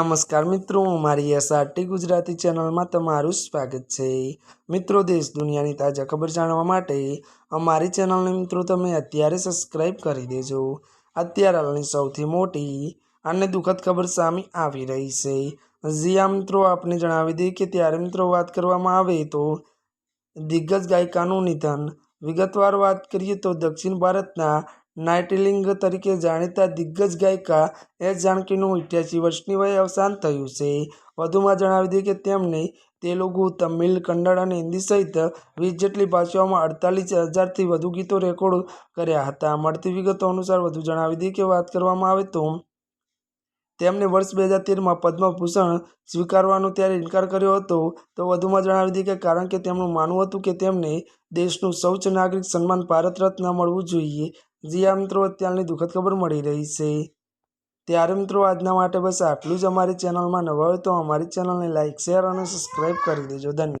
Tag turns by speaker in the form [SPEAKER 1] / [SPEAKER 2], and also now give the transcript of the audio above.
[SPEAKER 1] નમસ્કાર મિત્રો, મારી એસઆરટી ગુજરાતી ચેનલમાં તમારું સ્વાગત છે। મિત્રો, દેશ દુનિયાની તાજા ખબર જાણવા માટે અમારી ચેનલને મિત્રો તમે અત્યારે સબસ્ક્રાઇબ કરી દેજો। અત્યારે હાલની સૌથી મોટી અને દુઃખદ ખબર સામે આવી રહી છે। જી આ મિત્રો, આપને જણાવી દઈએ કે ત્યારે મિત્રો વાત કરવામાં આવે તો દિગ્ગજ ગાયિકાનું નિધન। વિગતવાર વાત કરીએ તો દક્ષિણ ભારતના નાઇટિંગેલ તરીકે જાણીતા દિગ્ગજ ગાયિકા એસ જાનકીનું 88 વર્ષની વયે અવસાન થયું છે। વધુમાં જણાવી દઈએ કે તેમણે તેલુગુ, તમિલ, કન્નડ અને હિન્દી સહિત 20 જેટલી ભાષાઓમાં 48,000થી વધુ ગીતો રેકોર્ડ કર્યા હતા। મળતી વિગતો અનુસાર વધુ જણાવી દઈએ કે વાત કરવામાં આવે તો તેમણે વર્ષ 2013માં પદ્મભૂષણ સ્વીકારવાનો ત્યારે ઇનકાર કર્યો હતો। તો વધુમાં જણાવી દઈએ કે કારણ કે તેમનું માનવું હતું કે તેમને દેશનું સર્વોચ્ચ નાગરિક સન્માન ભારત રત્ન મળવું જોઈએ। જી આ મિત્રો, અત્યારની દુઃખદ ખબર મળી રહી છે। ત્યારે મિત્રો આજના માટે બસ આટલું જ। અમારી ચેનલમાં નવા હોય તો અમારી ચેનલને લાઇક, શેર અને સબસ્ક્રાઇબ કરી દેજો। ધન્યવાદ।